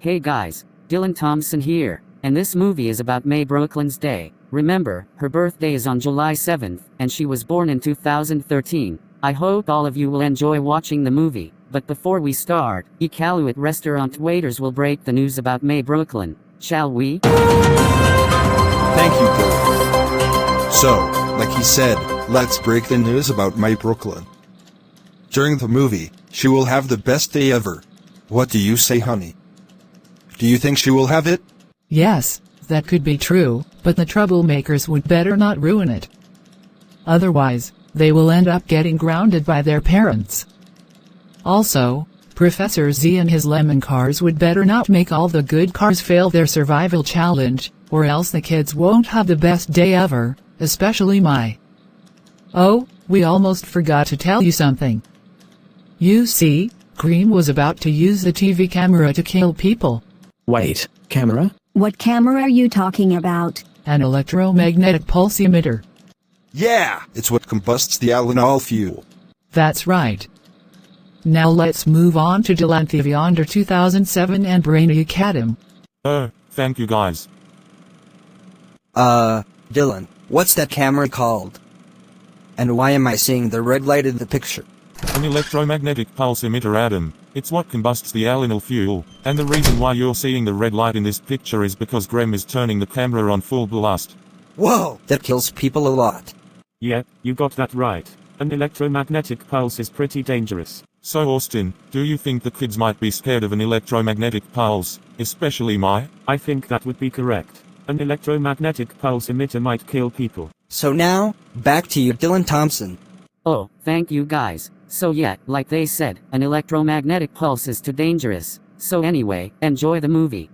Hey guys, Dylan Thompson here, and this movie is about May Brooklyn's day. Remember, her birthday is on July 7th, and she was born in 2013. I hope all of you will enjoy watching the movie, but before we start, Iqaluit restaurant waiters will break the news about May Brooklyn. Shall we? Thank you, Dylan. So, like he said, let's break the news about May Brooklyn. During the movie, she will have the best day ever. What do you say, honey? Do you think she will have it? Yes, that could be true, but the troublemakers would better not ruin it. Otherwise, they will end up getting grounded by their parents. Also, Professor Z and his lemon cars would better not make all the good cars fail their survival challenge, or else the kids won't have the best day ever, especially Mai. Oh, we almost forgot to tell you something. You see, Cream was about to use the TV camera to kill people. Wait, camera? What camera are you talking about? An electromagnetic pulse emitter. Yeah! It's what combusts the alcohol fuel. That's right. Now let's move on to Dylan TV under 2007 and Brainy Academy. Oh, thank you guys. Dylan, what's that camera called? And why am I seeing the red light in the picture? An electromagnetic pulse emitter, Adam. It's what combusts the aluminal fuel, and the reason why you're seeing the red light in this picture is because Grem is turning the camera on full blast. Whoa! That kills people a lot. Yep, you got that right. An electromagnetic pulse is pretty dangerous. So Austin, do you think the kids might be scared of an electromagnetic pulse, especially Mai? I think that would be correct. An electromagnetic pulse emitter might kill people. So now, back to you, Dylan Thompson. Oh, thank you guys. So yeah, like they said, an electromagnetic pulse is too dangerous. So anyway, enjoy the movie.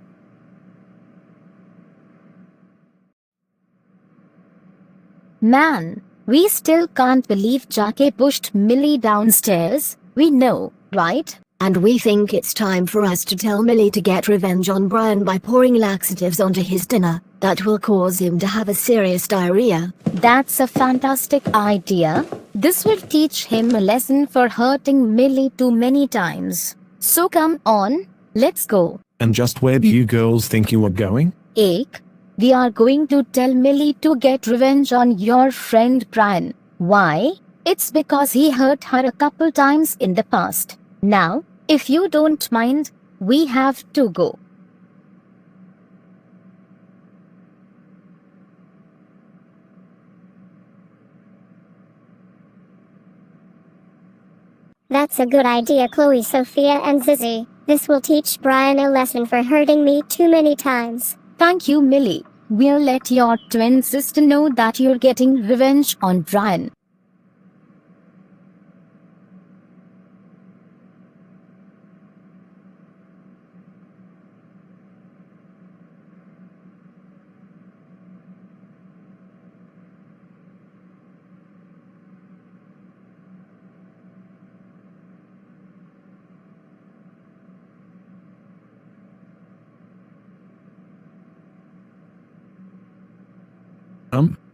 Man, we still can't believe Jackie pushed Millie downstairs. We know, right? And we think it's time for us to tell Millie to get revenge on Brian by pouring laxatives onto his dinner. That will cause him to have a serious diarrhea. That's a fantastic idea. This will teach him a lesson for hurting Millie too many times. So come on, let's go. And just where do you girls think you are going? Ache, we are going to tell Millie to get revenge on your friend Brian. Why? It's because he hurt her a couple times in the past. Now, if you don't mind, we have to go. That's a good idea, Chloe, Sofia, and Zizi. This will teach Brian a lesson for hurting me too many times. Thank you, Millie. We'll let your twin sister know that you're getting revenge on Brian.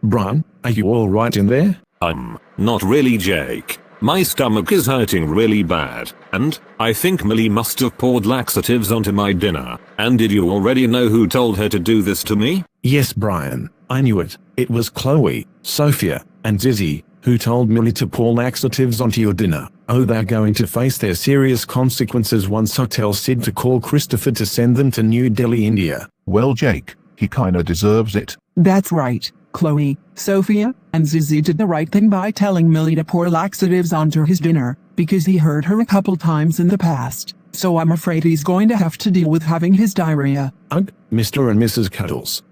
Brian, are you alright in there? Not really, Jake. My stomach is hurting really bad, and I think Millie must have poured laxatives onto my dinner. And did you already know who told her to do this to me? Yes, Brian, I knew it. It was Chloe, Sofia, and Zizi, who told Millie to pour laxatives onto your dinner. Oh, they're going to face their serious consequences once I tell Sid to call Christopher to send them to New Delhi, India. Well, Jake, he kinda deserves it. That's right. Chloe, Sofia, and Zizi did the right thing by telling Millie to pour laxatives onto his dinner, because he hurt her a couple times in the past. So I'm afraid he's going to have to deal with having his diarrhea. Ugh, Mr. and Mrs. Cuddles.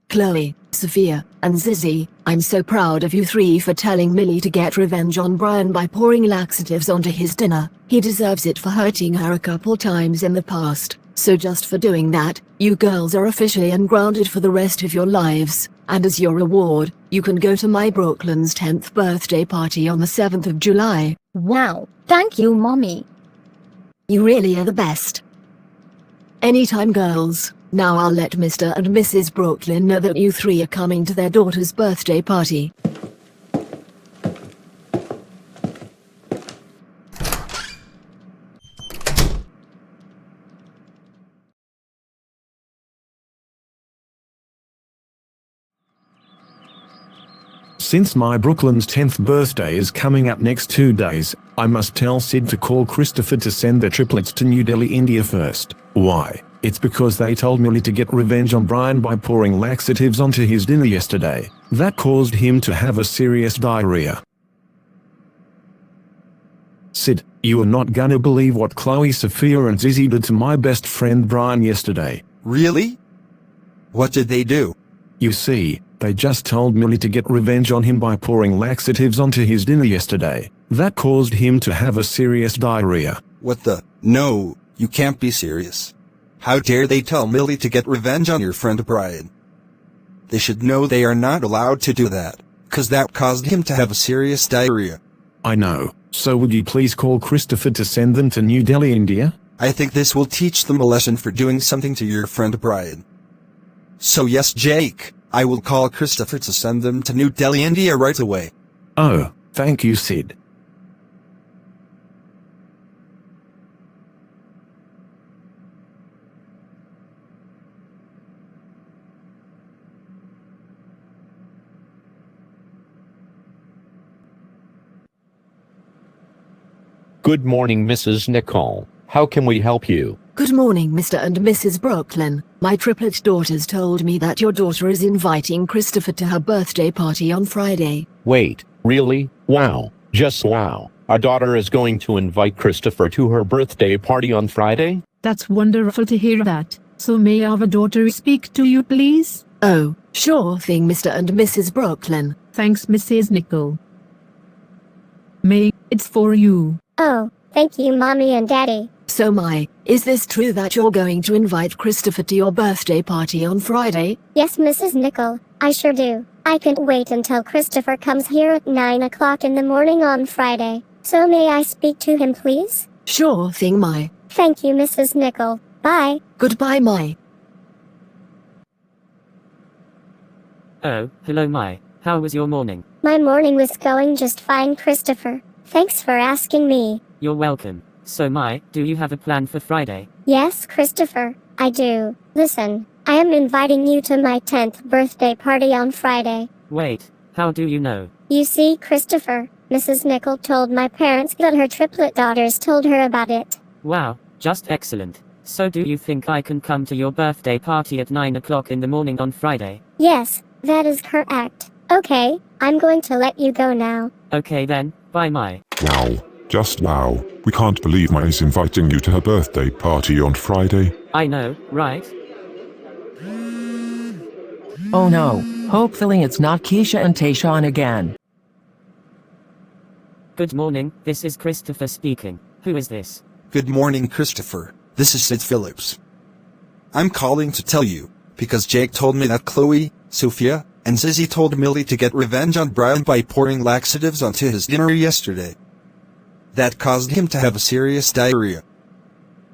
Chloe, Sofia, and Zizi, I'm so proud of you three for telling Millie to get revenge on Brian by pouring laxatives onto his dinner. He deserves it for hurting her a couple times in the past. So just for doing that, you girls are officially ungrounded for the rest of your lives. And as your reward, you can go to May Brooklyn's 10th birthday party on the 7th of July. Wow, thank you, Mommy. You really are the best. Anytime, girls. Now I'll let Mr. and Mrs. Brooklyn know that you three are coming to their daughter's birthday party. Since my Brooklyn's 10th birthday is coming up next 2 days, I must tell Sid to call Christopher to send the triplets to New Delhi, India first. Why? It's because they told Millie to get revenge on Brian by pouring laxatives onto his dinner yesterday. That caused him to have a serious diarrhea. Sid, you are not gonna believe what Chloe, Sofia and Zizi did to my best friend Brian yesterday. Really? What did they do? You see, they just told Millie to get revenge on him by pouring laxatives onto his dinner yesterday. That caused him to have a serious diarrhea. What the? No, you can't be serious. How dare they tell Millie to get revenge on your friend Brian? They should know they are not allowed to do that, 'cause that caused him to have a serious diarrhea. I know, so would you please call Christopher to send them to New Delhi, India? I think this will teach them a lesson for doing something to your friend Brian. So yes, Jake, I will call Christopher to send them to New Delhi, India right away. Oh, thank you, Sid. Good morning, Mrs. Nicole. How can we help you? Good morning, Mr. and Mrs. Brooklyn. My triplet daughters told me that your daughter is inviting Christopher to her birthday party on Friday. Wait, really? Wow. Just wow. Our daughter is going to invite Christopher to her birthday party on Friday? That's wonderful to hear that. So may our daughter speak to you, please? Oh, sure thing, Mr. and Mrs. Brooklyn. Thanks, Mrs. Nicole. May, it's for you. Oh, thank you, Mommy and Daddy. So is this true that you're going to invite Christopher to your birthday party on Friday? Yes, Mrs. Nicole, I sure do. I can't wait until Christopher comes here at 9 o'clock in the morning on Friday. So may I speak to him, please? Sure thing, Thank you, Mrs. Nicole. Bye. Goodbye, Oh, hello, How was your morning? My morning was going just fine, Christopher. Thanks for asking me. You're welcome. So, do you have a plan for Friday? Yes, Christopher, I do. Listen, I am inviting you to my 10th birthday party on Friday. Wait, how do you know? You see, Christopher, Mrs. Nicole told my parents that her triplet daughters told her about it. Wow, just excellent. So do you think I can come to your birthday party at 9 o'clock in the morning on Friday? Yes, that is correct. Okay, I'm going to let you go now. Okay then, bye Wow, just wow. We can't believe Ma is inviting you to her birthday party on Friday. I know, right? Oh no, hopefully it's not Keisha and Tayshawn again. Good morning, this is Christopher speaking. Who is this? Good morning, Christopher. This is Sid Phillips. I'm calling to tell you, because Jake told me that Chloe, Sofia, and Zizi told Millie to get revenge on Brian by pouring laxatives onto his dinner yesterday. That caused him to have a serious diarrhea.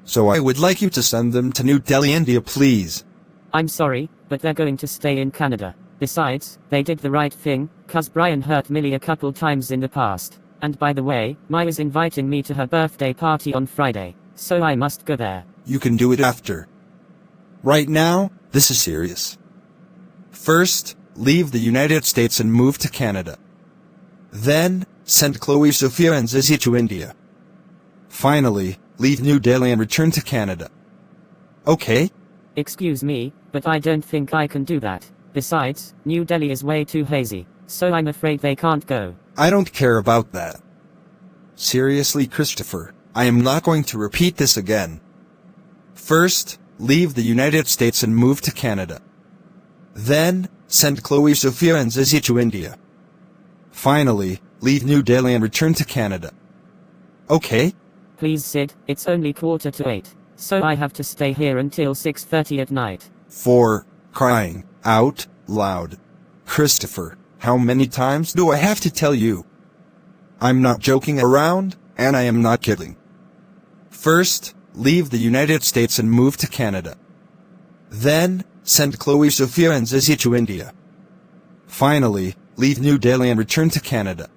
So I would like you to send them to New Delhi, India, please. I'm sorry, but they're going to stay in Canada. Besides, they did the right thing, 'cause Brian hurt Millie a couple times in the past. And by the way, Mai is inviting me to her birthday party on Friday, so I must go there. You can do it after. Right now, this is serious. First, leave the United States and move to Canada. Then, send Chloe, Sofia and Zizi to India. Finally, leave New Delhi and return to Canada. Okay? Excuse me, but I don't think I can do that. Besides, New Delhi is way too hazy, so I'm afraid they can't go. I don't care about that. Seriously, Christopher, I am not going to repeat this again. First, leave the United States and move to Canada. Then, send Chloe, Sofia and Zizi to India. Finally, leave New Delhi and return to Canada. Okay? Please, Sid, it's only 7:45, so I have to stay here until 6:30 at night. For crying out loud. Christopher, how many times do I have to tell you? I'm not joking around, and I am not kidding. First, leave the United States and move to Canada. Then, send Chloe, Sofia and Zizi to India. Finally, leave New Delhi and return to Canada.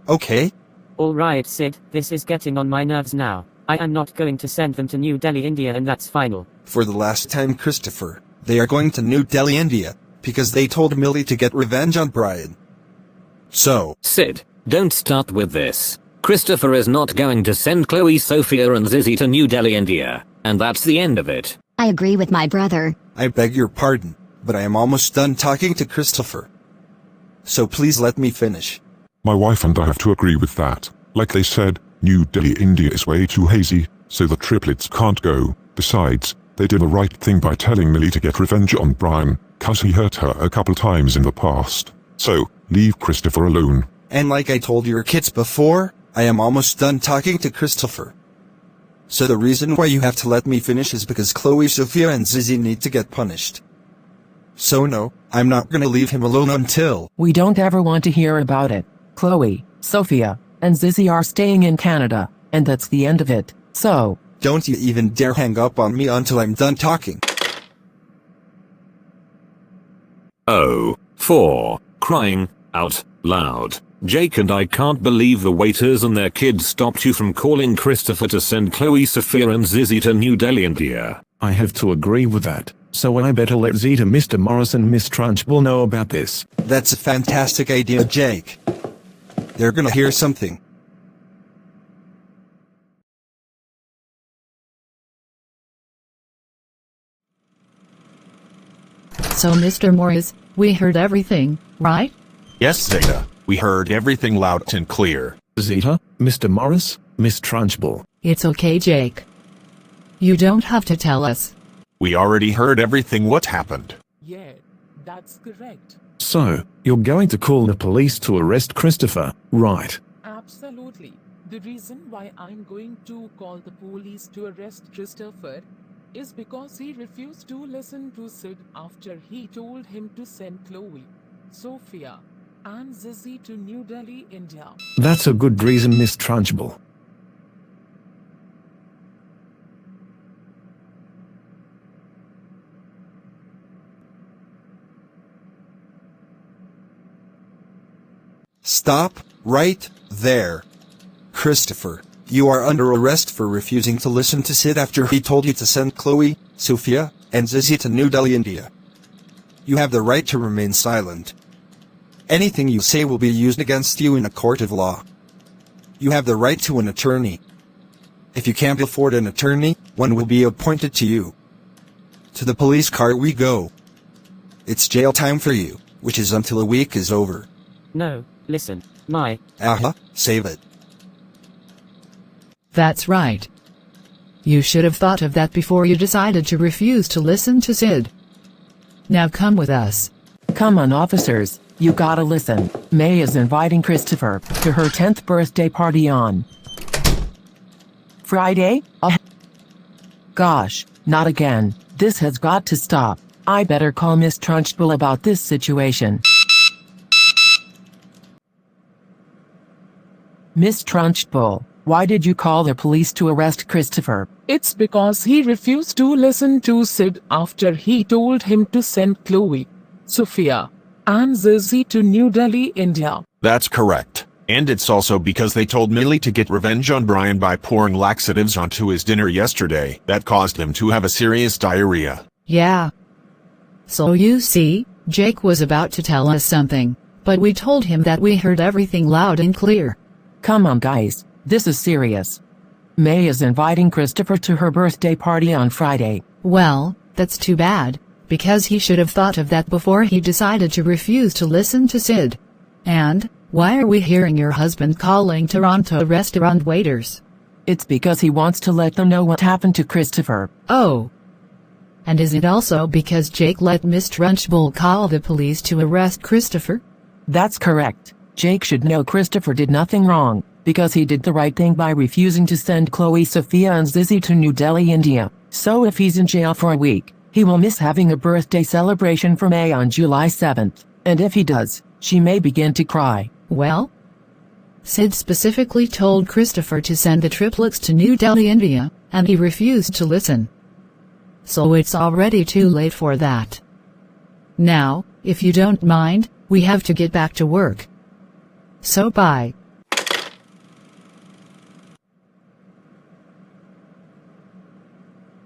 Okay? Alright, Sid, this is getting on my nerves now. I am not going to send them to New Delhi, India, and that's final. For the last time, Christopher, they are going to New Delhi, India, because they told Millie to get revenge on Brian. So, Sid, don't start with this. Christopher is not going to send Chloe, Sofia and Zizi to New Delhi, India. And that's the end of it. I agree with my brother. I beg your pardon, but I am almost done talking to Christopher. So please let me finish. My wife and I have to agree with that. Like they said, New Delhi, India is way too hazy, so the triplets can't go. Besides, they did the right thing by telling Millie to get revenge on Brian, cause he hurt her a couple times in the past. So, leave Christopher alone. And like I told your kids before, I am almost done talking to Christopher. So the reason why you have to let me finish is because Chloe, Sofia and Zizi need to get punished. So no, I'm not gonna leave him alone until— We don't ever want to hear about it. Chloe, Sofia, and Zizi are staying in Canada, and that's the end of it. So, don't you even dare hang up on me until I'm done talking. Oh, 4. Crying out loud. Jake and I can't believe the waiters and their kids stopped you from calling Christopher to send Chloe, Sofia and Zizi to New Delhi, India. I have to agree with that, so I better let Zeta, Mr. Morris and Miss Trunchbull know about this. That's a fantastic idea, Jake. They're gonna hear something. So Mr. Morris, we heard everything, right? Yes, Zeta. We heard everything loud and clear. Zeta, Mr. Morris, Miss Trunchbull. It's okay, Jake. You don't have to tell us. We already heard everything what happened. Yeah, that's correct. So, you're going to call the police to arrest Christopher, right? Absolutely. The reason why I'm going to call the police to arrest Christopher is because he refused to listen to Sid after he told him to send Chloe, Sofia, and Zizi to New Delhi, India. That's a good reason, Miss Trunchbull. Stop right there. Christopher, you are under arrest for refusing to listen to Sid after he told you to send Chloe, Sofia, and Zizi to New Delhi, India. You have the right to remain silent. Anything you say will be used against you in a court of law. You have the right to an attorney. If you can't afford an attorney, one will be appointed to you. To the police car we go. It's jail time for you, which is until a week is over. No, listen, my— save it. That's right. You should have thought of that before you decided to refuse to listen to Sid. Now come with us. Come on, officers. You gotta listen. May is inviting Christopher to her 10th birthday party on Friday? Gosh, not again. This has got to stop. I better call Miss Trunchbull about this situation. Miss Trunchbull, why did you call the police to arrest Christopher? It's because he refused to listen to Sid after he told him to send Chloe, Sofia, and Zizi to New Delhi, India. That's correct. And it's also because they told Millie to get revenge on Brian by pouring laxatives onto his dinner yesterday. That caused him to have a serious diarrhea. Yeah. So you see, Jake was about to tell us something, but we told him that we heard everything loud and clear. Come on, guys. This is serious. May is inviting Christopher to her birthday party on Friday. Well, that's too bad, because he should have thought of that before he decided to refuse to listen to Sid. And, why are we hearing your husband calling Toronto restaurant waiters? It's because he wants to let them know what happened to Christopher. Oh. And is it also because Jake let Miss Trunchbull call the police to arrest Christopher? That's correct. Jake should know Christopher did nothing wrong, because he did the right thing by refusing to send Chloe, Sofia and Zizi to New Delhi, India. So if he's in jail for a week, he will miss having a birthday celebration for May on July 7th. And if he does, she may begin to cry. Well, Sid specifically told Christopher to send the triplets to New Delhi, India, and he refused to listen. So it's already too late for that. Now, if you don't mind, we have to get back to work. So bye.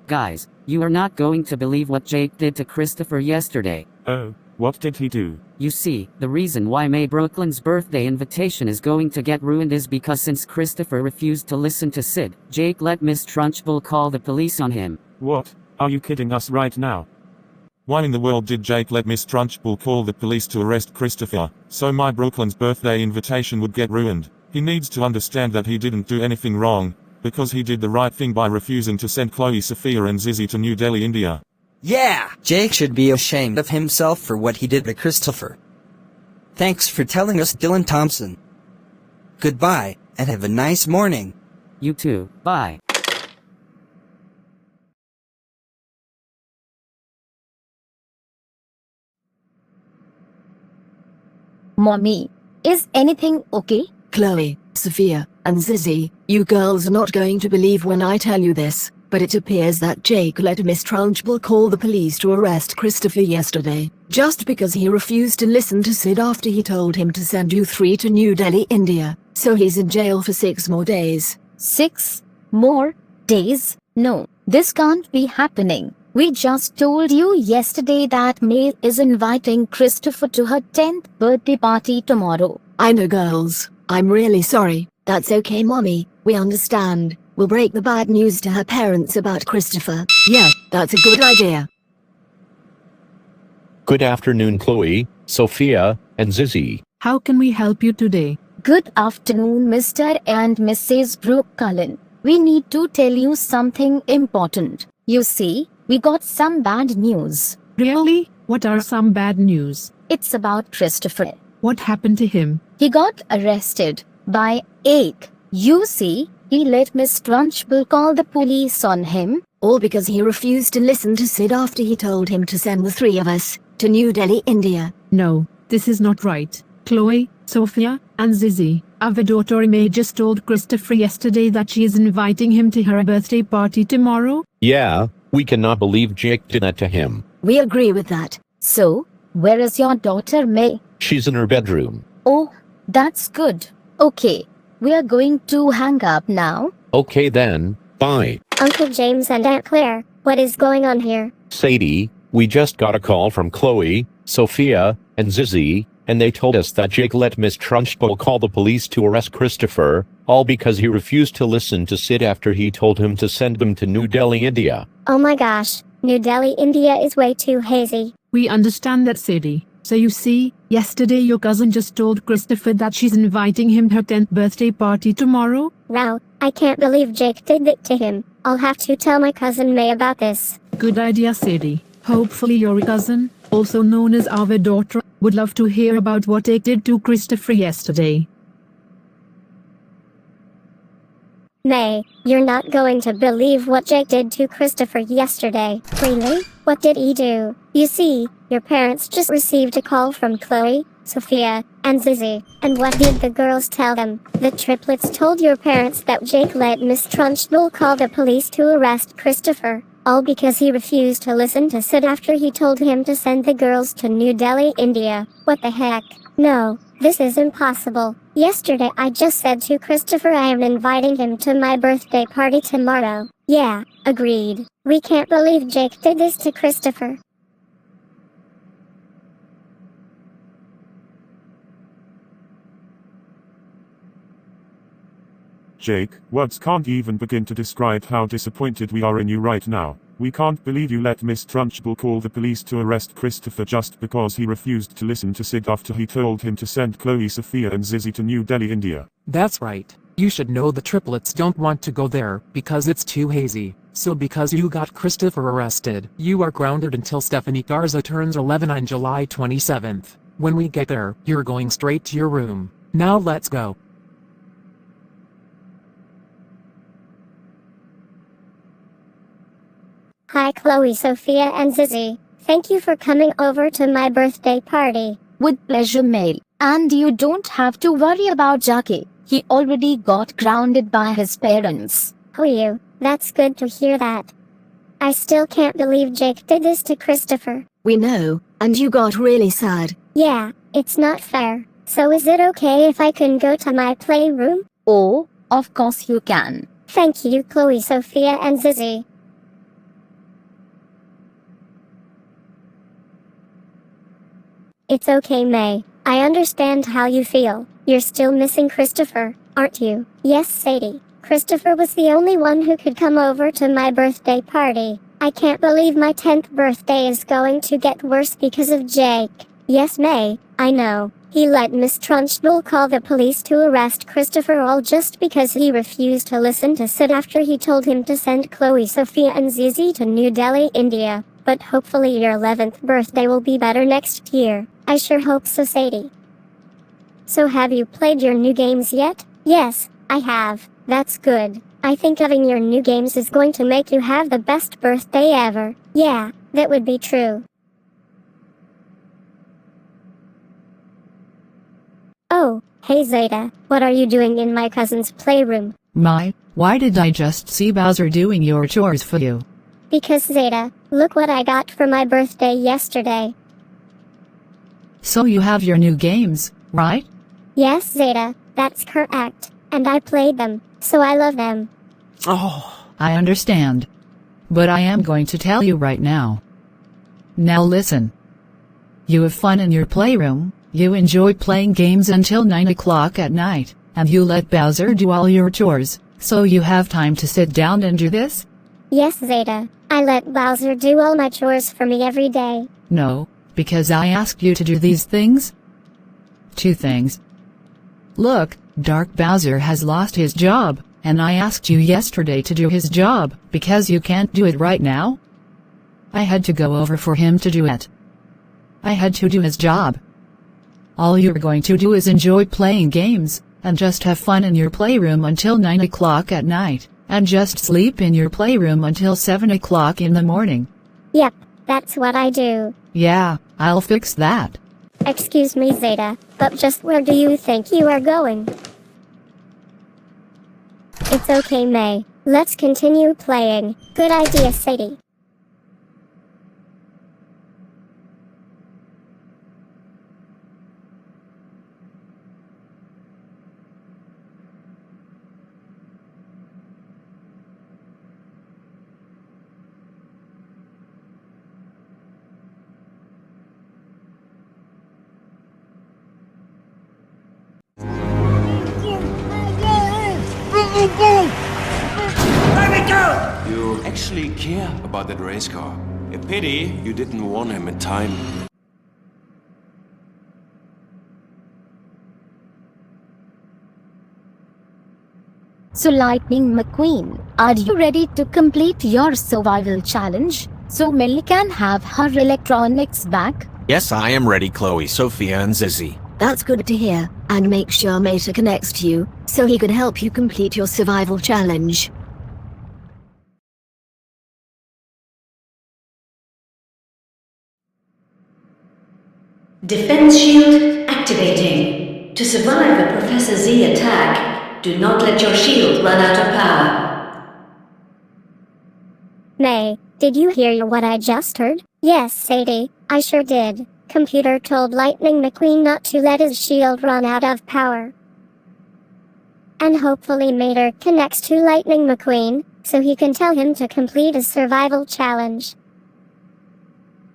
Guys, you are not going to believe what Jake did to Christopher yesterday. Oh, What did he do? You see, the reason why May Brooklyn's birthday invitation is going to get ruined is because since Christopher refused to listen to Sid, Jake let Miss Trunchbull call the police on him. What? Are you kidding us right now? Why in the world did Jake let Miss Trunchbull call the police to arrest Christopher, so my Brooklyn's birthday invitation would get ruined? He needs to understand that he didn't do anything wrong, because he did the right thing by refusing to send Chloe, Sofia and Zizi to New Delhi, India. Yeah! Jake should be ashamed of himself for what he did to Christopher. Thanks for telling us, Dylan Thompson. Goodbye, and have a nice morning. You too, bye. Mommy, is anything okay? Chloe, Sofia, and Zizi, you girls are not going to believe when I tell you this, but it appears that Jake let Miss Trunchbull call the police to arrest Christopher yesterday, just because he refused to listen to Sid after he told him to send you three to New Delhi, India. So he's in jail for 6 more days. 6 more days? No, this can't be happening. We just told you yesterday that May is inviting Christopher to her 10th birthday party tomorrow. I know, girls. I'm really sorry. That's okay, Mommy. We understand. We'll break the bad news to her parents about Christopher. Yeah, that's a good idea. Good afternoon, Chloe, Sofia, and Zizi. How can we help you today? Good afternoon, Mr. and Mrs. Brooke Cullen. We need to tell you something important. You see, we got some bad news. Really? What are some bad news? It's about Christopher. What happened to him? He got arrested by Jake. You see, he let Miss Trunchbull call the police on him. All because he refused to listen to Sid after he told him to send the 3 of us to New Delhi, India. No, this is not right. Chloe, Sofia, and Zizi, our daughter May just told Christopher yesterday that she is inviting him to her birthday party tomorrow. Yeah, we cannot believe Jake did that to him. We agree with that. So, where is your daughter May? She's in her bedroom. Oh, that's good. Okay, we are going to hang up now. Okay then, bye. Uncle James and Aunt Claire, what is going on here? Sadie, we just got a call from Chloe, Sofia, and Zizi, and they told us that Jake let Miss Trunchbull call the police to arrest Christopher, all because he refused to listen to Sid after he told him to send them to New Delhi, India. Oh my gosh, New Delhi, India is way too hazy. We understand that, Sadie. So you see, yesterday your cousin just told Christopher that she's inviting him to her 10th birthday party tomorrow. Wow, I can't believe Jake did that to him. I'll have to tell my cousin May about this. Good idea, Sadie. Hopefully your cousin, also known as our daughter, would love to hear about what Jake did to Christopher yesterday. May, you're not going to believe what Jake did to Christopher yesterday. Really? What did he do? You see, your parents just received a call from Chloe, Sofia, and Zizi. And what did the girls tell them? The triplets told your parents that Jake let Miss Trunchbull call the police to arrest Christopher. All because he refused to listen to Sid after he told him to send the girls to New Delhi, India. What the heck? No, this is impossible. Yesterday I just said to Christopher I am inviting him to my birthday party tomorrow. Yeah, agreed. We can't believe Jake did this to Christopher. Jake, words can't even begin to describe how disappointed we are in you right now. We can't believe you let Miss Trunchbull call the police to arrest Christopher just because he refused to listen to Sid after he told him to send Chloe, Sofia and Zizi to New Delhi, India. That's right. You should know the triplets don't want to go there because it's too hazy. So because you got Christopher arrested, you are grounded until Stephanie Garza turns 11 on July 27th. When we get there, you're going straight to your room. Now let's go. Hi Chloe, Sofia and Zizi. Thank you for coming over to my birthday party. With pleasure, May. And you don't have to worry about Jackie. He already got grounded by his parents. Phew, that's good to hear that. I still can't believe Jake did this to Christopher. We know, and you got really sad. Yeah, it's not fair. So is it okay if I can go to my playroom? Oh, of course you can. Thank you, Chloe, Sofia and Zizi. It's okay, May. I understand how you feel. You're still missing Christopher, aren't you? Yes, Sadie. Christopher was the only one who could come over to my birthday party. I can't believe my 10th birthday is going to get worse because of Jake. Yes, May, I know. He let Miss Trunchbull call the police to arrest Christopher all just because he refused to listen to Sid after he told him to send Chloe, Sofia and Zizi to New Delhi, India. But hopefully your 11th birthday will be better next year. I sure hope so, Sadie. So have you played your new games yet? Yes, I have. That's good. I think having your new games is going to make you have the best birthday ever. Yeah, that would be true. Oh, hey Zeta, what are you doing in my cousin's playroom? Why did I just see Bowser doing your chores for you? Because Zeta, look what I got for my birthday yesterday. So you have your new games, right? Yes, Zeta, that's correct. And I played them, so I love them. Oh, I understand. But I am going to tell you right now. Now listen. You have fun in your playroom, you enjoy playing games until 9 o'clock at night, and you let Bowser do all your chores, so you have time to sit down and do this? Yes, Zeta, I let Bowser do all my chores for me every day. No, because I asked you to do these things. 2 things. Look, Dark Bowser has lost his job, and I asked you yesterday to do his job, because you can't do it right now. I had to go over for him to do it. I had to do his job. All you're going to do is enjoy playing games, and just have fun in your playroom until 9 o'clock at night, and just sleep in your playroom until 7 o'clock in the morning. Yep, that's what I do. Yeah, I'll fix that. Excuse me, Zeta, but just where do you think you are going? It's okay, May. Let's continue playing. Good idea, Sadie. You actually care about that race car. A pity you didn't warn him in time. So Lightning McQueen, are you ready to complete your survival challenge, so Millie can have her electronics back? Yes, I am ready, Chloe, Sofia, and Zizi. That's good to hear, and make sure Mater connects to you, so he can help you complete your survival challenge. Defense shield activating. To survive the Professor Z attack, do not let your shield run out of power. May, did you hear what I just heard? Yes, Sadie, I sure did. Computer told Lightning McQueen not to let his shield run out of power. And hopefully Mater connects to Lightning McQueen, so he can tell him to complete his survival challenge.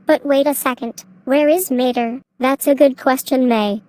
But wait a second, where is Mater? That's a good question, May.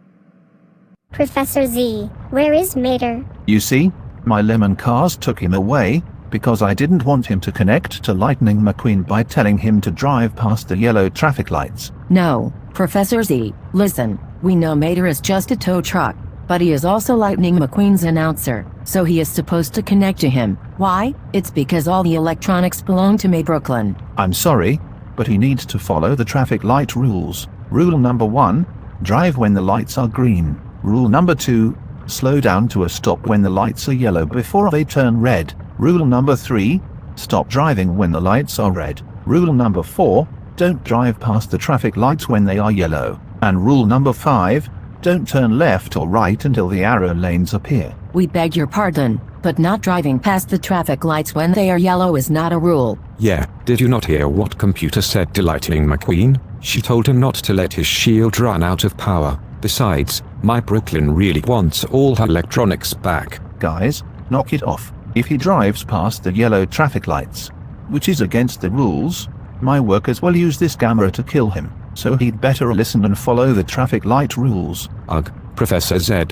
Professor Z, where is Mater? You see, my lemon cars took him away, because I didn't want him to connect to Lightning McQueen by telling him to drive past the yellow traffic lights. No, Professor Z, listen, we know Mater is just a tow truck, but he is also Lightning McQueen's announcer, so he is supposed to connect to him. Why? It's because all the electronics belong to May Brooklyn. I'm sorry, but he needs to follow the traffic light rules. Rule number 1, drive when the lights are green. Rule number 2, slow down to a stop when the lights are yellow before they turn red. Rule number 3, stop driving when the lights are red. Rule number 4, don't drive past the traffic lights when they are yellow. And rule number 5, don't turn left or right until the arrow lanes appear. We beg your pardon, but not driving past the traffic lights when they are yellow is not a rule. Yeah, did you not hear what computer said to Lightning McQueen? She told him not to let his shield run out of power. Besides, my Brooklyn really wants all her electronics back. Guys, knock it off. If he drives past the yellow traffic lights, which is against the rules, my workers will use this camera to kill him. so he'd better listen and follow the traffic light rules. Ugh, Professor Z.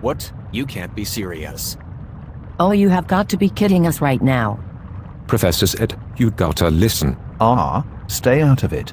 What? You can't be serious. Oh, you have got to be kidding us right now. Professor Z, you gotta listen. Stay out of it.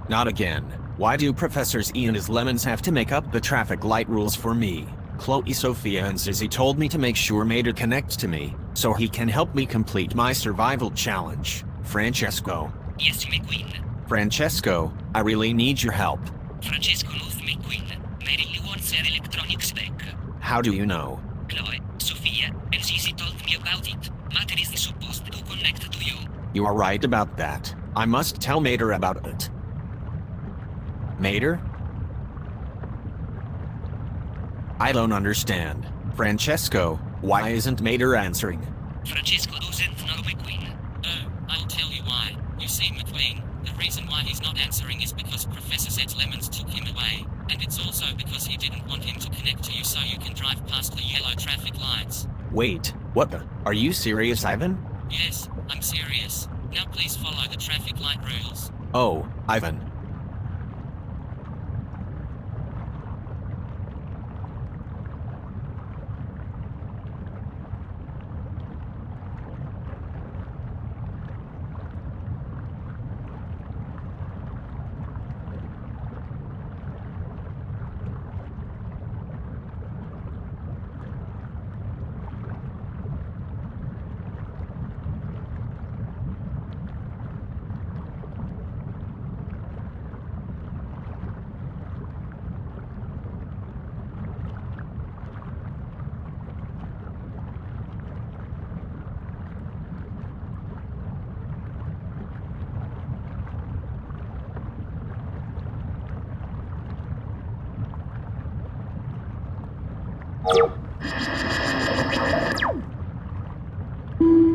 Not again. Why do Professors E and his lemons have to make up the traffic light rules for me? Chloe, Sofia and Zizi told me to make sure Mater connects to me, so he can help me complete my survival challenge. Francesco. Yes, McQueen. Francesco, I really need your help. Francesco knows McQueen. Mary wants her electronics back. How do you know? Chloe, Sofia, and Zizi told me about it. Mater is supposed to connect to you. You are right about that. I must tell Mater about it. Mater? I don't understand. Francesco, why isn't Mater answering? Francesco doesn't know McQueen. Oh, I'll tell you why. You see, McQueen, the reason why he's not answering is because Professor Z's lemons took him away, and it's also because he didn't want him to connect to you so you can drive past the yellow traffic lights. Wait, what the? Are you serious, Ivan? Yes, I'm serious. Now please follow the traffic light rules. Oh, Ivan.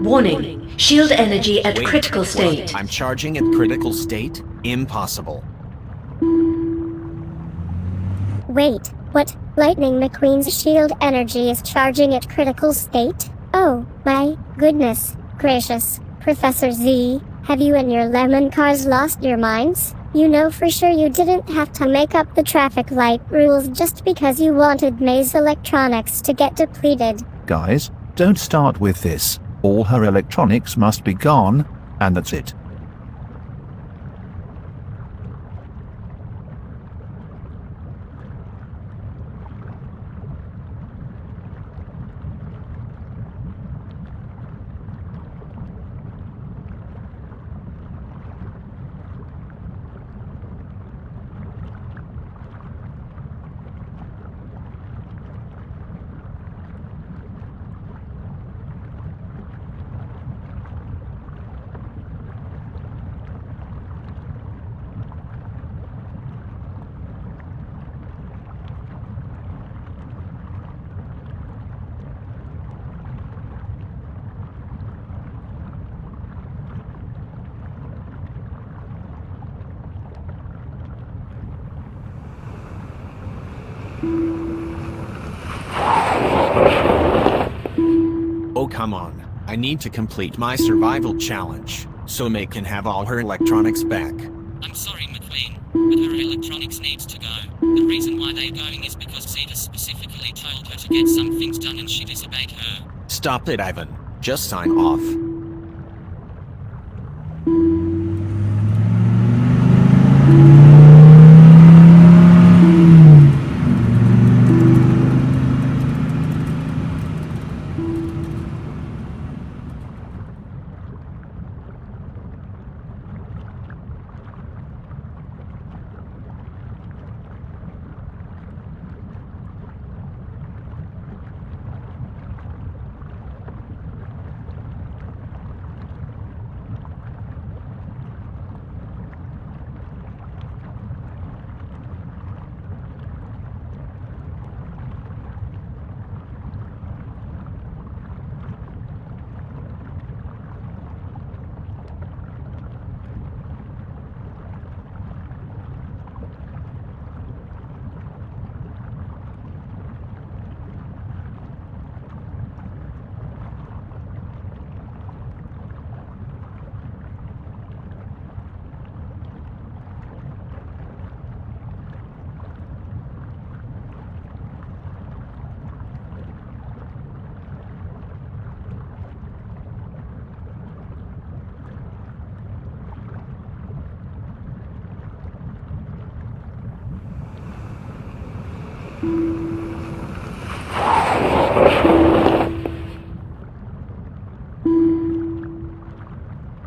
Warning. Shield energy at Wait, critical what? state. I'm charging at critical state? Impossible. Wait, what? Lightning McQueen's shield energy is charging at critical state? Oh, my goodness gracious. Professor Z, have you and your lemon cars lost your minds? You know for sure you didn't have to make up the traffic light rules just because you wanted May's electronics to get depleted. Guys, don't start with this. All her electronics must be gone, and that's it. Oh come on. I need to complete my survival challenge, so May can have all her electronics back. I'm sorry, McQueen, but her electronics needs to go. The reason why they're going is because Zeta specifically told her to get some things done and she disobeyed her. Stop it, Ivan. Just sign off.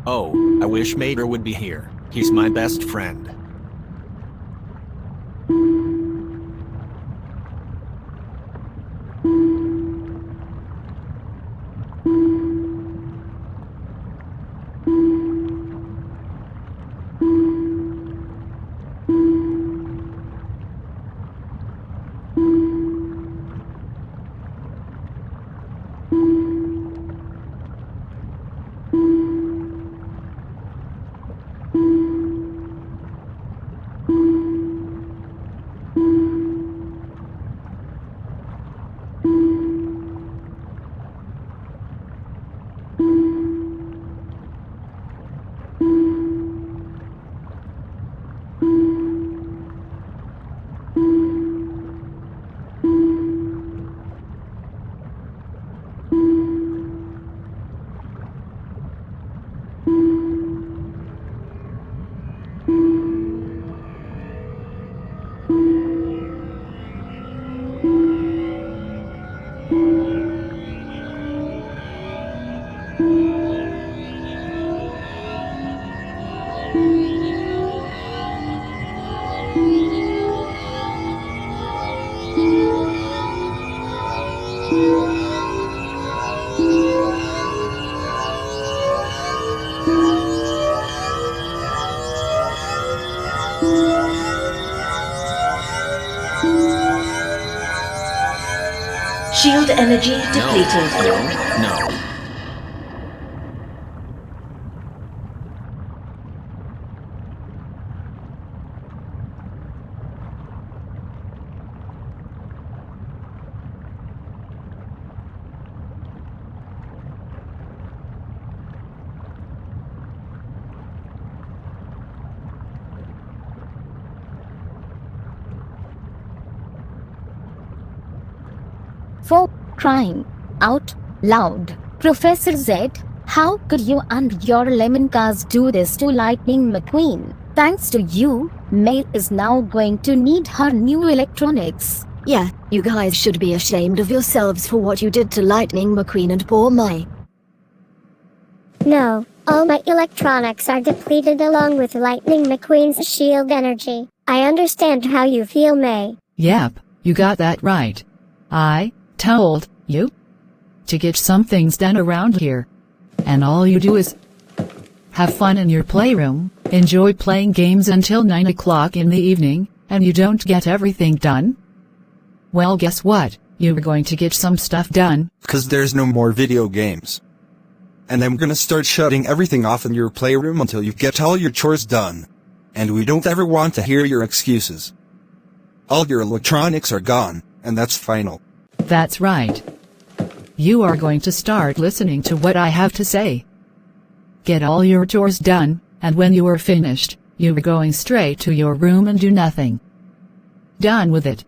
Oh, I wish Mater would be here. He's my best friend. Shield energy depleted. No. For crying out loud, Professor Z, how could you and your lemon cars do this to Lightning McQueen? Thanks to you, May is now going to need her new electronics. Yeah, you guys should be ashamed of yourselves for what you did to Lightning McQueen and poor May. No, all my electronics are depleted along with Lightning McQueen's shield energy. I understand how you feel, May. Yep, you got that right. I told you to get some things done around here. And all you do is have fun in your playroom, enjoy playing games until 9 o'clock in the evening, and you don't get everything done? Well, guess what? You're going to get some stuff done. 'Cause there's no more video games. And I'm gonna start shutting everything off in your playroom until you get all your chores done. And we don't ever want to hear your excuses. All your electronics are gone, and that's final. That's right. You are going to start listening to what I have to say. Get all your chores done, and when you are finished, you are going straight to your room and do nothing. Done with it.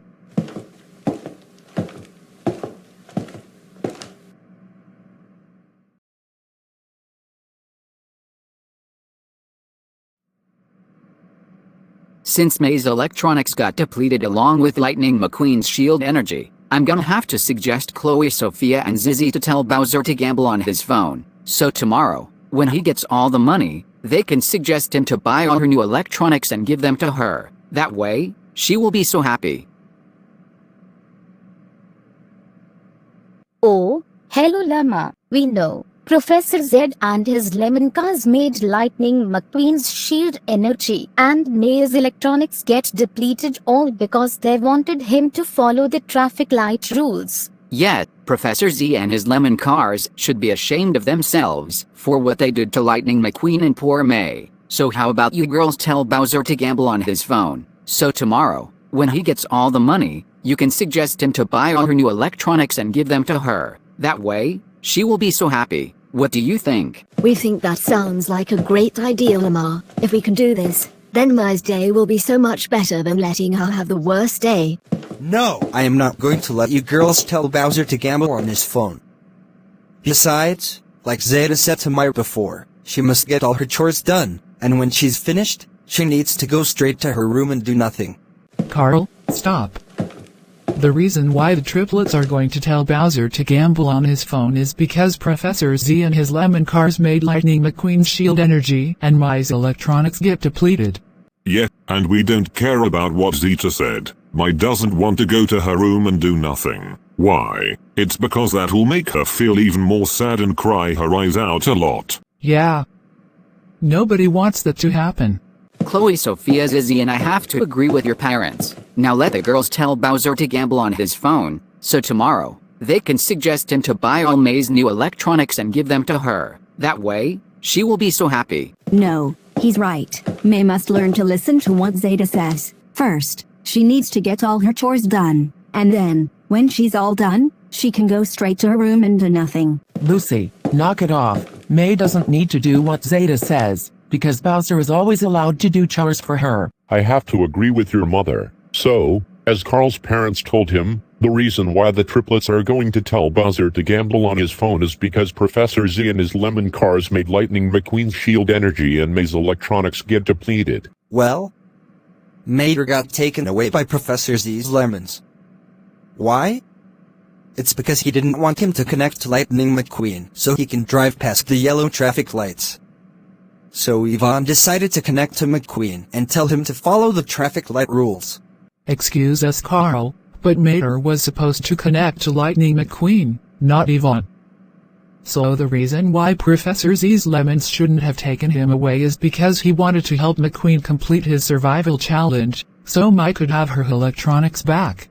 Since May's electronics got depleted along with Lightning McQueen's shield energy, I'm gonna have to suggest Chloe, Sofia and Zizi to tell Bowser to gamble on his phone. So tomorrow, when he gets all the money, they can suggest him to buy all her new electronics and give them to her. That way, she will be so happy. Oh, hello Llama. We know Professor Z and his lemon cars made Lightning McQueen's shield energy and May's electronics get depleted all because they wanted him to follow the traffic light rules. Yet, Professor Z and his lemon cars should be ashamed of themselves for what they did to Lightning McQueen and poor May. So how about you girls tell Bowser to gamble on his phone? So tomorrow, when he gets all the money, you can suggest him to buy all her new electronics and give them to her. That way, she will be so happy. What do you think? We think that sounds like a great idea, Lamar. If we can do this, then May's day will be so much better than letting her have the worst day. No! I am not going to let you girls tell Bowser to gamble on his phone. Besides, like Zeta said to Maya before, she must get all her chores done, and when she's finished, she needs to go straight to her room and do nothing. Carl, stop. The reason why the triplets are going to tell Bowser to gamble on his phone is because Professor Z and his lemon cars made Lightning McQueen's shield energy and Mai's electronics get depleted. Yeah, and we don't care about what Zita said. Mai doesn't want to go to her room and do nothing. Why? It's because that'll make her feel even more sad and cry her eyes out a lot. Yeah. Nobody wants that to happen. Chloe, Sofia, Zizi, and I have to agree with your parents. Now let the girls tell Bowser to gamble on his phone, so tomorrow, they can suggest him to buy all May's new electronics and give them to her. That way, she will be so happy. No, he's right. May must learn to listen to what Zeta says. First, she needs to get all her chores done. And then, when she's all done, she can go straight to her room and do nothing. Lucy, knock it off. May doesn't need to do what Zeta says, because Bowser is always allowed to do chores for her. I have to agree with your mother. So, as Carl's parents told him, the reason why the triplets are going to tell Bowser to gamble on his phone is because Professor Z and his lemon cars made Lightning McQueen's shield energy and May's electronics get depleted. Well, Mater got taken away by Professor Z's lemons. Why? It's because he didn't want him to connect to Lightning McQueen so he can drive past the yellow traffic lights. So Yvonne decided to connect to McQueen and tell him to follow the traffic light rules. Excuse us, Carl, but Mater was supposed to connect to Lightning McQueen, not Yvonne. So the reason why Professor Z's lemons shouldn't have taken him away is because he wanted to help McQueen complete his survival challenge, so Mai could have her electronics back.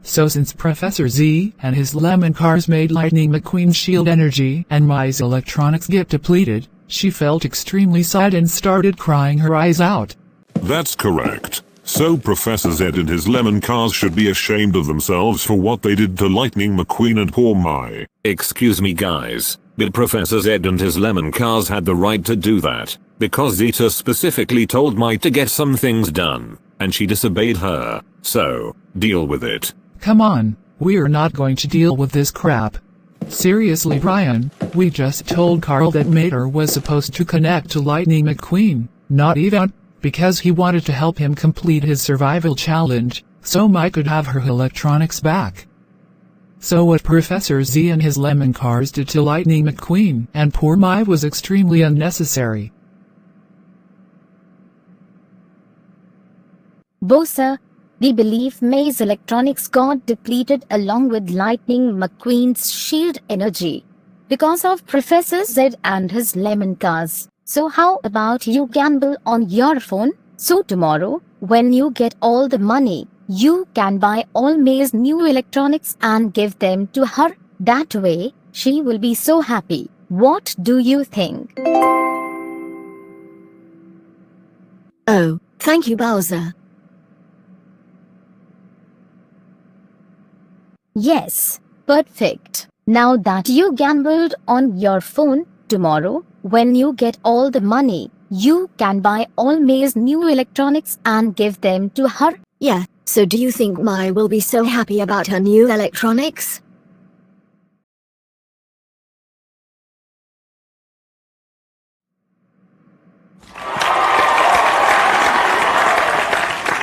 So since Professor Z and his lemon cars made Lightning McQueen's shield energy and Mai's electronics get depleted, she felt extremely sad and started crying her eyes out. That's correct. So Professor Z and his lemon cars should be ashamed of themselves for what they did to Lightning McQueen and poor Mai. Excuse me guys, but Professor Z and his lemon cars had the right to do that, because Zeta specifically told Mai to get some things done, and she disobeyed her, so, deal with it. Come on, we're not going to deal with this crap. Seriously, Brian, we just told Carl that Mater was supposed to connect to Lightning McQueen, not Yvonne, because he wanted to help him complete his survival challenge, so Mai could have her electronics back. So what Professor Z and his lemon cars did to Lightning McQueen and poor Mai was extremely unnecessary. Bosa, we believe May's electronics got depleted along with Lightning McQueen's shield energy because of Professor Z and his lemon cars. So how about you gamble on your phone, so tomorrow, when you get all the money, you can buy all May's new electronics and give them to her. That way, she will be so happy. What do you think? Oh, thank you, Bowser. Yes, perfect. Now that you gambled on your phone, tomorrow, when you get all the money, you can buy all May's new electronics and give them to her. Yeah, so do you think Mai will be so happy about her new electronics?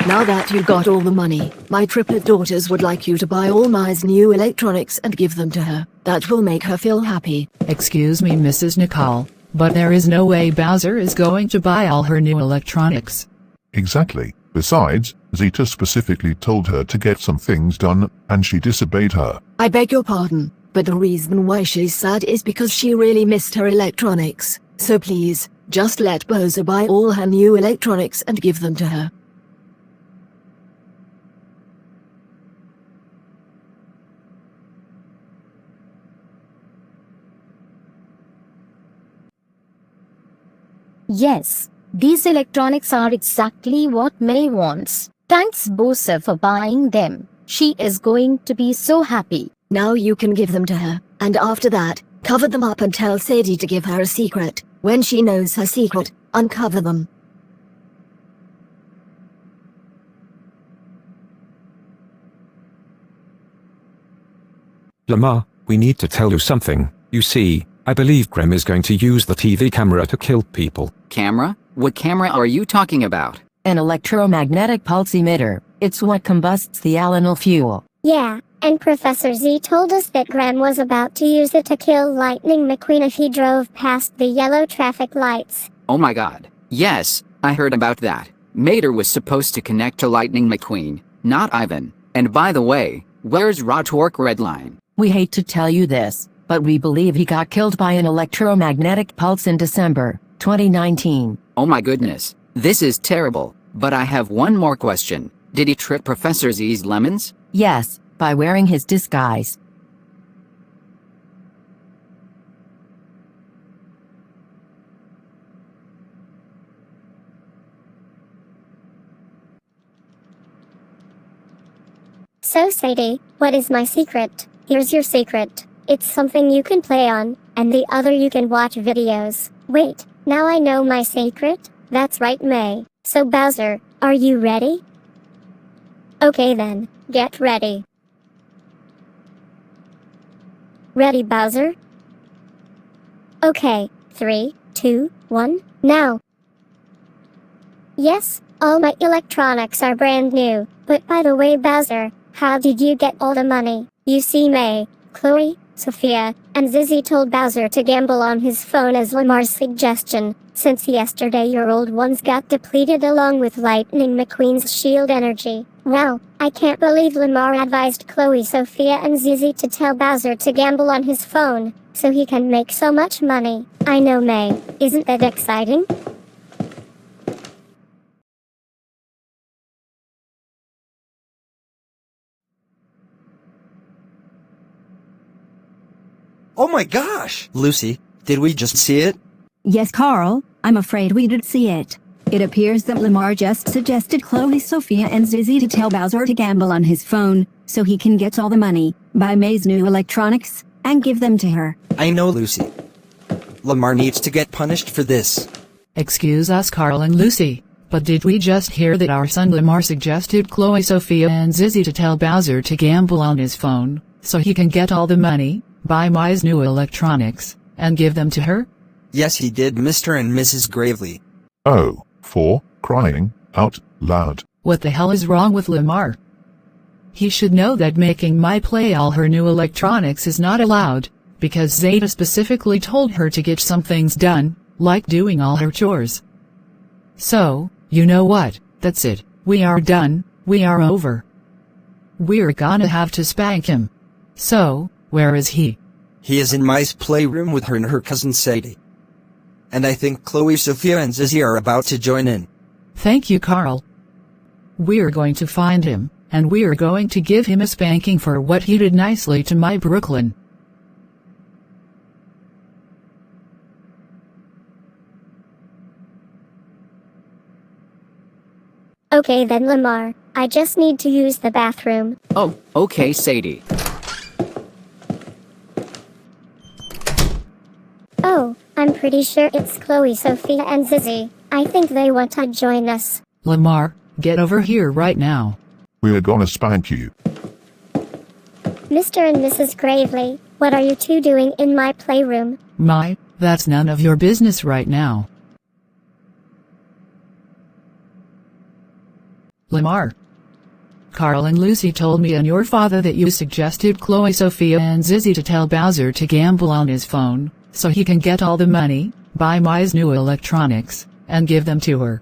Now that you got all the money, my triplet daughters would like you to buy all Mai's new electronics and give them to her. That will make her feel happy. Excuse me, Mrs. Nicole, but there is no way Bowser is going to buy all her new electronics. Exactly. Besides, Zeta specifically told her to get some things done, and she disobeyed her. I beg your pardon, but the reason why she's sad is because she really missed her electronics. So please, just let Bowser buy all her new electronics and give them to her. Yes, these electronics are exactly what May wants. Thanks Bosa for buying them. She is going to be so happy. Now you can give them to her, and after that, cover them up and tell Sadie to give her a secret. When she knows her secret, uncover them. Lamar, we need to tell you something. You see, I believe Graham is going to use the TV camera to kill people. Camera? What camera are you talking about? An electromagnetic pulse emitter. It's what combusts the alanyl fuel. Yeah, and Professor Z told us that Graham was about to use it to kill Lightning McQueen if he drove past the yellow traffic lights. Oh my god. Yes, I heard about that. Mater was supposed to connect to Lightning McQueen, not Ivan. And by the way, where's Raw Torque Redline? We hate to tell you this, but we believe he got killed by an electromagnetic pulse in December 2019. Oh my goodness. This is terrible. But I have one more question. Did he trip Professor Z's lemons? Yes, by wearing his disguise. So Sadie, what is my secret? Here's your secret. It's something you can play on, and the other you can watch videos. Wait, now I know my secret? That's right, May. So Bowser, are you ready? Okay then, get ready. Ready, Bowser? Okay, 3, 2, 1, now! Yes, all my electronics are brand new, but by the way, Bowser, how did you get all the money? You see, May, Chloe, Sofia, and Zizi told Bowser to gamble on his phone as Lamar's suggestion, since yesterday your old ones got depleted along with Lightning McQueen's shield energy. Wow, I can't believe Lamar advised Chloe, Sofia, and Zizi to tell Bowser to gamble on his phone, so he can make so much money. I know, May, isn't that exciting? Oh my gosh! Lucy, did we just see it? Yes, Carl, I'm afraid we did see it. It appears that Lamar just suggested Chloe, Sofia, and Zizi to tell Bowser to gamble on his phone, so he can get all the money, buy May's new electronics, and give them to her. I know, Lucy. Lamar needs to get punished for this. Excuse us, Carl and Lucy, but did we just hear that our son Lamar suggested Chloe, Sofia, and Zizi to tell Bowser to gamble on his phone, so he can get all the money, buy May's new electronics, and give them to her? Yes, he did, Mr. and Mrs. Gravely. Oh, for crying out loud. What the hell is wrong with Lamar? He should know that making Mai play all her new electronics is not allowed, because Zeta specifically told her to get some things done, like doing all her chores. So, you know what, that's it, we are done, we are over. We're gonna have to spank him. So, where is he? He is in Mai's playroom with her and her cousin Sadie. And I think Chloe, Sofia, and Zizi are about to join in. Thank you, Carl. We're going to find him, and we're going to give him a spanking for what he did nicely to my Brooklyn. Okay then, Lamar, I just need to use the bathroom. Oh, okay, Sadie. Oh, I'm pretty sure it's Chloe, Sofia, and Zizi. I think they want to join us. Lamar, get over here right now. We're gonna spank you. Mr. and Mrs. Gravely, what are you two doing in my playroom? Mai, that's none of your business right now. Lamar. Carl and Lucy told me and your father that you suggested Chloe, Sofia, and Zizi to tell Bowser to gamble on his phone, so he can get all the money, buy Mai's new electronics, and give them to her.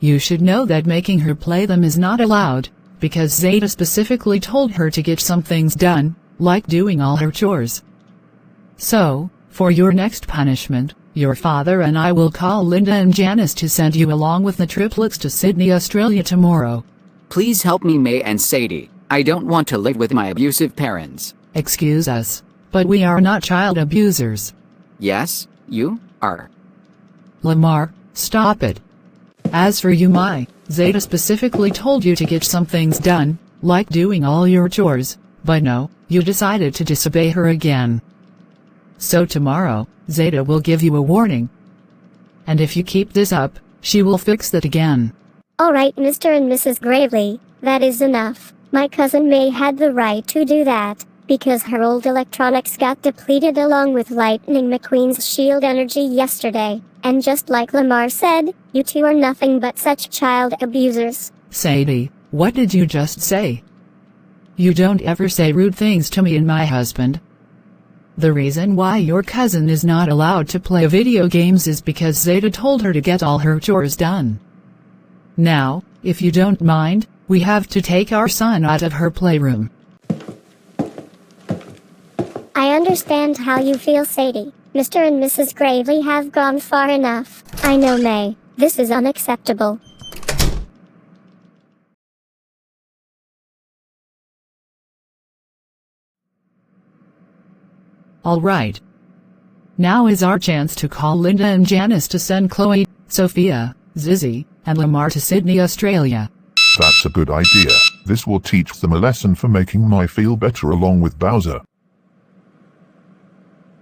You should know that making her play them is not allowed, because Zeta specifically told her to get some things done, like doing all her chores. So, for your next punishment, your father and I will call Linda and Janice to send you along with the triplets to Sydney, Australia tomorrow. Please help me, May and Sadie. I don't want to live with my abusive parents. Excuse us, but we are not child abusers. Yes, you are. Lamar, stop it. As for you, Mai, Zeta specifically told you to get some things done, like doing all your chores, but no, you decided to disobey her again. So tomorrow, Zeta will give you a warning. And if you keep this up, she will fix that again. Alright, Mr. and Mrs. Gravely, that is enough. My cousin May had the right to do that, because her old electronics got depleted along with Lightning McQueen's shield energy yesterday, and just like Lamar said, you two are nothing but such child abusers. Sadie, what did you just say? You don't ever say rude things to me and my husband. The reason why your cousin is not allowed to play video games is because Zeta told her to get all her chores done. Now, if you don't mind, we have to take our son out of her playroom. I understand how you feel, Sadie. Mr. and Mrs. Gravely have gone far enough. I know, May. This is unacceptable. Alright. Now is our chance to call Linda and Janice to send Chloe, Sofia, Zizi, and Lamar to Sydney, Australia. That's a good idea. This will teach them a lesson for making my feel better along with Bowser.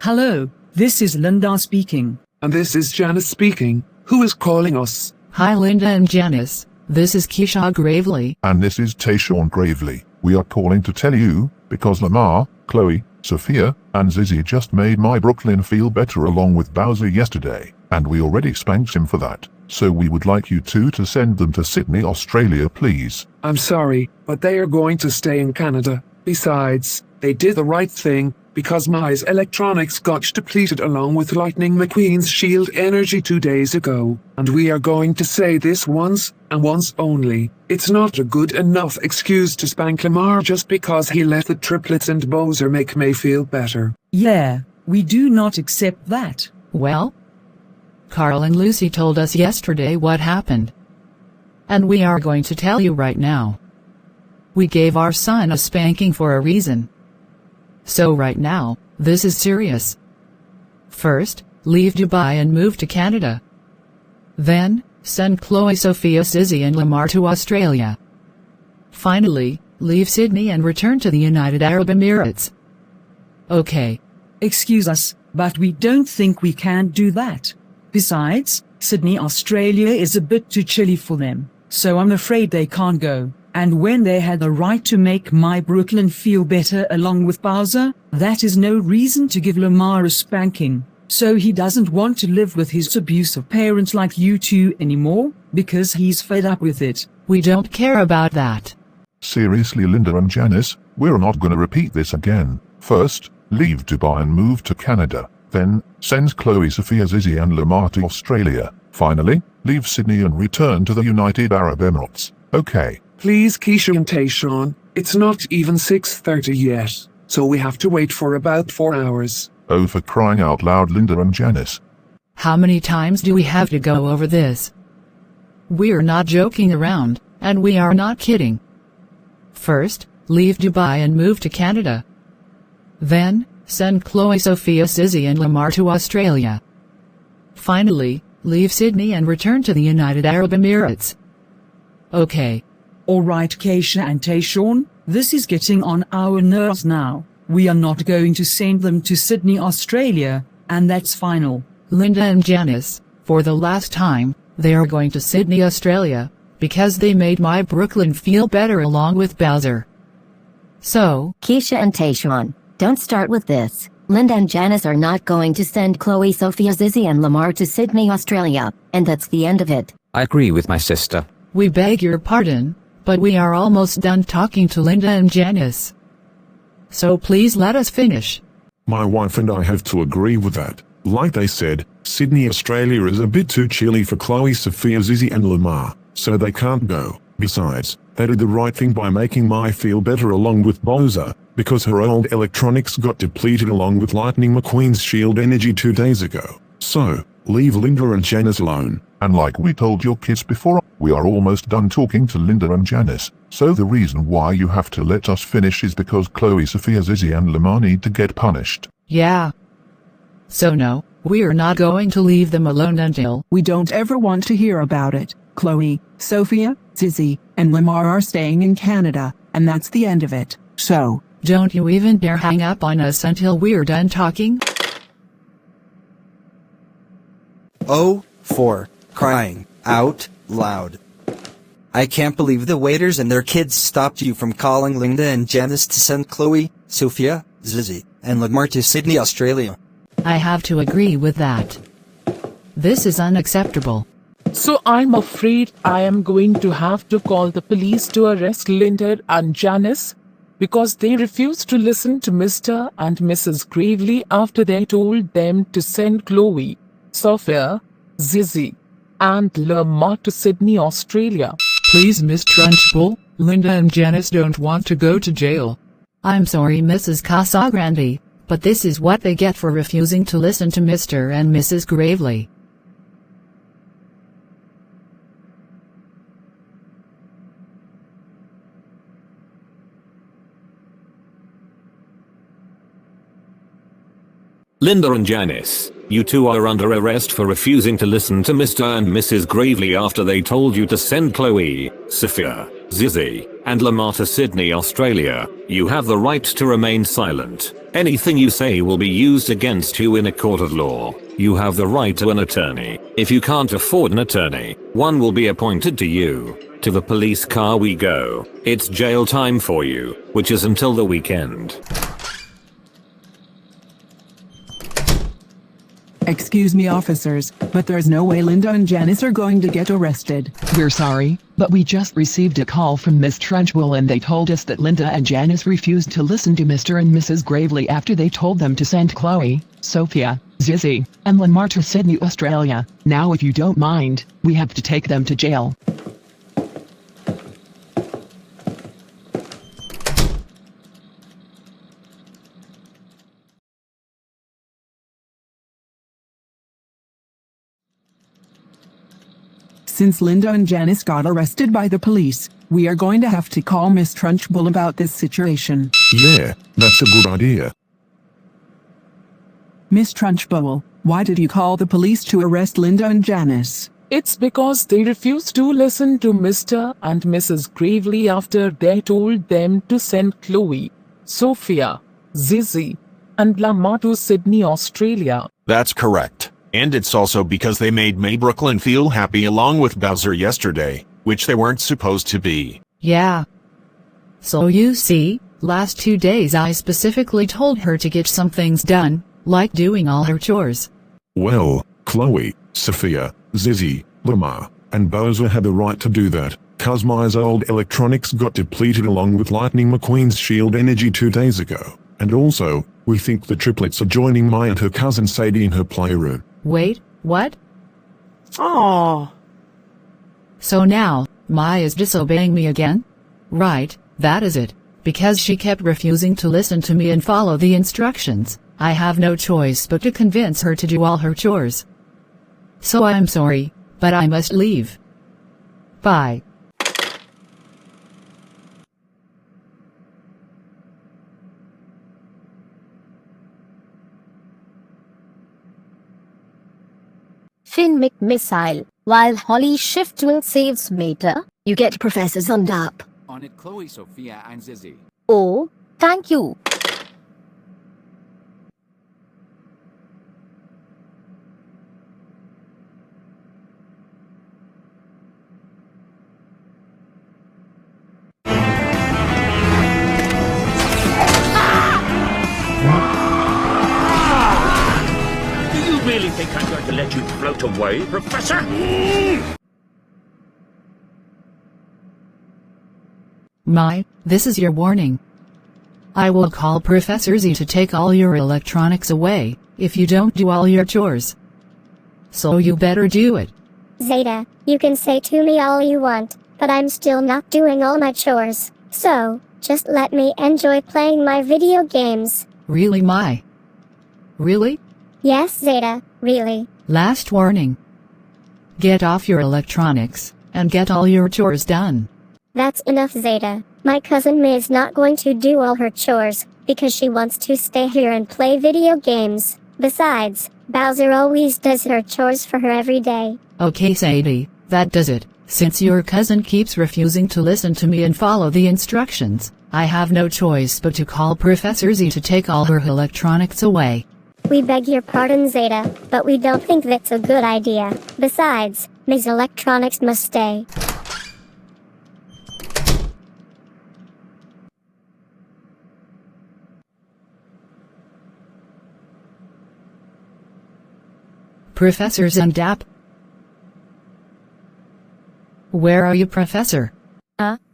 Hello, this is Linda speaking. And this is Janice speaking. Who is calling us? Hi Linda and Janice, this is Keisha Gravely. And this is Tayshawn Gravely. We are calling to tell you, because Lamar, Chloe, Sofia, and Zizi just made my Brooklyn feel better along with Bowser yesterday, and we already spanked him for that. So we would like you two to send them to Sydney, Australia, please. I'm sorry, but they are going to stay in Canada. Besides, they did the right thing, because Mai's electronics got depleted along with Lightning McQueen's shield energy 2 days ago. And we are going to say this once, and once only. It's not a good enough excuse to spank Lamar just because he let the triplets and Bowser make May feel better. Yeah, we do not accept that. Well, Carl and Lucy told us yesterday what happened. And we are going to tell you right now. We gave our son a spanking for a reason. So right now, this is serious. First, leave Dubai and move to Canada. Then, send Chloe, Sofia, Zizi and Lamar to Australia. Finally, leave Sydney and return to the United Arab Emirates. Okay. Excuse us, but we don't think we can do that. Besides, Sydney, Australia is a bit too chilly for them, so I'm afraid they can't go. And when they had the right to make my Brooklyn feel better along with Bowser, that is no reason to give Lamar a spanking. So he doesn't want to live with his abusive parents like you two anymore, because he's fed up with it. We don't care about that. Seriously, Linda and Janice, we're not gonna repeat this again. First, leave Dubai and move to Canada. Then, send Chloe, Sofia, Zizi and Lamar to Australia. Finally, leave Sydney and return to the United Arab Emirates. Okay. Please, Keisha and Tayshawn, it's not even 6:30 yet, so we have to wait for about 4 hours. Oh, for crying out loud, Linda and Janice. How many times do we have to go over this? We're not joking around, and we are not kidding. First, leave Dubai and move to Canada. Then, send Chloe, Sofia, Zizi and Lamar to Australia. Finally, leave Sydney and return to the United Arab Emirates. Okay. Alright, Keisha and Tayshawn, this is getting on our nerves now. We are not going to send them to Sydney, Australia, and that's final. Linda and Janice, for the last time, they are going to Sydney, Australia, because they made my Brooklyn feel better along with Bowser. So, Keisha and Tayshawn, don't start with this. Linda and Janice are not going to send Chloe, Sofia, Zizi and Lamar to Sydney, Australia, and that's the end of it. I agree with my sister. We beg your pardon, but we are almost done talking to Linda and Janice. So please let us finish. My wife and I have to agree with that. Like they said, Sydney, Australia is a bit too chilly for Chloe, Sofia, Zizi and Lamar, so they can't go. Besides, they did the right thing by making Mai feel better along with Bowser, because her old electronics got depleted along with Lightning McQueen's shield energy 2 days ago. So, leave Linda and Janice alone. And like we told your kids before, we are almost done talking to Linda and Janice. So the reason why you have to let us finish is because Chloe, Sofia, Zizi and Lamar need to get punished. Yeah. So no, we're not going to leave them alone until... We don't ever want to hear about it. Chloe, Sofia, Zizi, and Lamar are staying in Canada, and that's the end of it. So... Don't you even dare hang up on us until we're done talking? Oh, for crying out loud. I can't believe the waiters and their kids stopped you from calling Linda and Janice to send Chloe, Sofia, Zizi, and Lamar to Sydney, Australia. I have to agree with that. This is unacceptable. So I'm afraid I am going to have to call the police to arrest Linda and Janice. because they refused to listen to Mr. and Mrs. Gravely after they told them to send Chloe, Sofia, Zizi, and Lamar to Sydney, Australia. Please, Miss Trunchbull, Linda and Janice don't want to go to jail. I'm sorry, Mrs. Casagrande, but this is what they get for refusing to listen to Mr. and Mrs. Gravely. Linda and Janice, you two are under arrest for refusing to listen to Mr. and Mrs. Gravely after they told you to send Chloe, Sofia, Zizi, and Lamar to Sydney, Australia. You have the right to remain silent. Anything you say will be used against you in a court of law. You have the right to an attorney. If you can't afford an attorney, one will be appointed to you. To the police car we go. It's jail time for you, which is until the weekend. Excuse me, officers, but there's no way Linda and Janice are going to get arrested. We're sorry, but we just received a call from Miss Trunchbull and they told us that Linda and Janice refused to listen to Mr. and Mrs. Gravely after they told them to send Chloe, Sofia, Zizi, and Lamar to Sydney, Australia. Now if you don't mind, we have to take them to jail. Since Linda and Janice got arrested by the police, we are going to have to call Miss Trunchbull about this situation. Yeah, that's a good idea. Miss Trunchbull, why did you call the police to arrest Linda and Janice? It's because they refused to listen to Mr. and Mrs. Gravely after they told them to send Chloe, Sofia, Zizi, and Lamar to Sydney, Australia. That's correct. And it's also because they made May Brooklyn feel happy along with Bowser yesterday, which they weren't supposed to be. Yeah. So you see, last 2 days I specifically told her to get some things done, like doing all her chores. Well, Chloe, Sofia, Zizi, Lamar, and Bowser had the right to do that, cause Maya's old electronics got depleted along with Lightning McQueen's shield energy 2 days ago. And also, we think the triplets are joining Maya and her cousin Sadie in her playroom. Wait, what? Aww. So now, Maya is disobeying me again? Right, that is it. Because she kept refusing to listen to me and follow the instructions, I have no choice but to convince her to do all her chores. So I'm sorry, but I must leave. Bye. Finn McMissile. While Holly Shift will saves Mater, you get Professor Zundap. On it, Chloe, Sofia, and Zizi. Oh, thank you. Do you really think I'm going to let you float away, Professor? This is your warning. I will call Professor Z to take all your electronics away, if you don't do all your chores. So you better do it. Zeta, you can say to me all you want, but I'm still not doing all my chores. So, just let me enjoy playing my video games. Really, Really? Yes, Zeta, really. Last warning. Get off your electronics, and get all your chores done. That's enough, Zeta. My cousin May is not going to do all her chores, because she wants to stay here and play video games. Besides, Bowser always does her chores for her every day. Okay, Sadie, that does it. Since your cousin keeps refusing to listen to me and follow the instructions, I have no choice but to call Professor Z to take all her electronics away. We beg your pardon, Zeta, but we don't think that's a good idea. Besides, Ms. Electronics must stay. Professor Zundap? Where are you, Professor?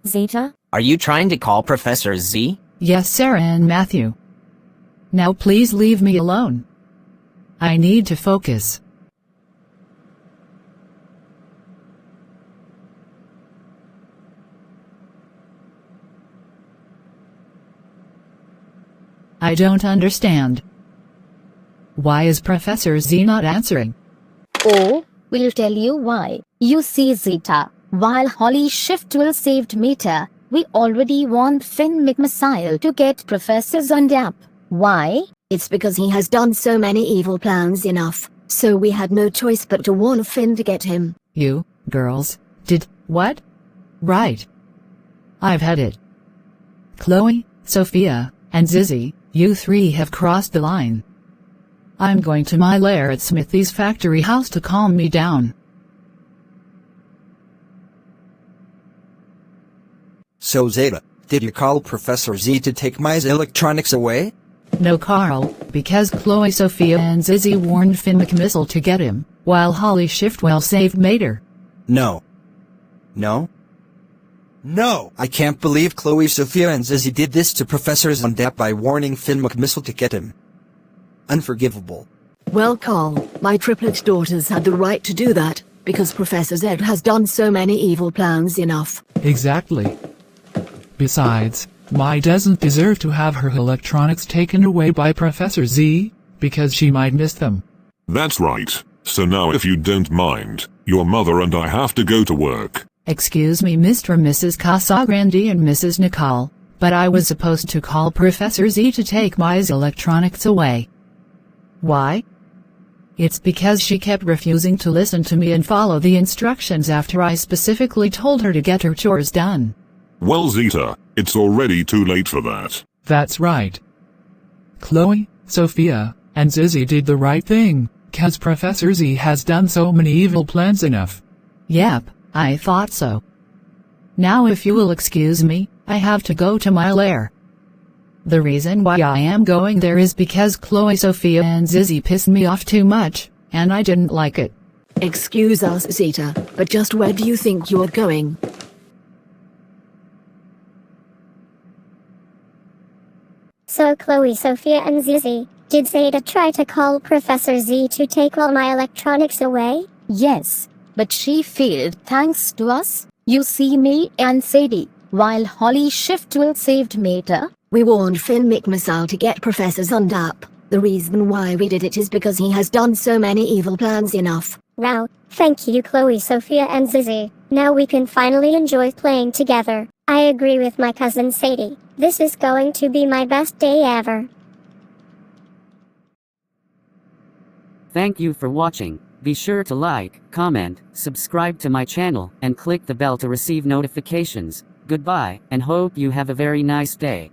Zeta? Are you trying to call Professor Z? Yes, Sarah and Matthew. Now please leave me alone. I need to focus. I don't understand. Why is Professor Z not answering? Oh, we'll tell you why. You see, Zeta, while Holly's shift will saved Meta, we already want Finn McMissile to get Professor Zundap. Why? It's because he has done so many evil plans enough, so we had no choice but to warn Finn to get him. You, girls, did what? Right. I've had it. Chloe, Sophia, and Zizi, you three have crossed the line. I'm going to my lair at Smithy's factory house to calm me down. So Zeta, did you call Professor Z to take my electronics away? No, Carl, because Chloe, Sophia, and Zizi warned Finn McMissile to get him, while Holly Shiftwell saved Mater. No. No? No! I can't believe Chloe, Sophia, and Zizi did this to Professor Zundap by warning Finn McMissile to get him. Unforgivable. Well, Carl, my triplet daughters had the right to do that, because Professor Z has done so many evil plans enough. Exactly. Besides, Mai doesn't deserve to have her electronics taken away by Professor Z, because she might miss them. That's right. So now if you don't mind, your mother and I have to go to work. Excuse me, Mr. and Mrs. Casagrande and Mrs. Nicole, but I was supposed to call Professor Z to take Mai's electronics away. Why? It's because she kept refusing to listen to me and follow the instructions after I specifically told her to get her chores done. Well, Zeta, it's already too late for that. That's right. Chloe, Sophia, and Zizi did the right thing, 'cause Professor Z has done so many evil plans enough. Yep, I thought so. Now if you will excuse me, I have to go to my lair. The reason why I am going there is because Chloe, Sophia, and Zizi pissed me off too much, and I didn't like it. Excuse us, Zeta, but just where do you think you're going? So Chloe, Sophia, and Zizi, did Zeta try to call Professor Z to take all my electronics away? Yes, but she failed thanks to us. You see, me and Sadie, while Holly Shiftwell saved Mater. We warned Finn McMissile to get Professor Zundap. The reason why we did it is because he has done so many evil plans enough. Wow, thank you Chloe, Sophia, and Zizi. Now we can finally enjoy playing together. I agree with my cousin Sadie. This is going to be my best day ever. Thank you for watching. Be sure to like, comment, subscribe to my channel, and click the bell to receive notifications. Goodbye, and hope you have a very nice day.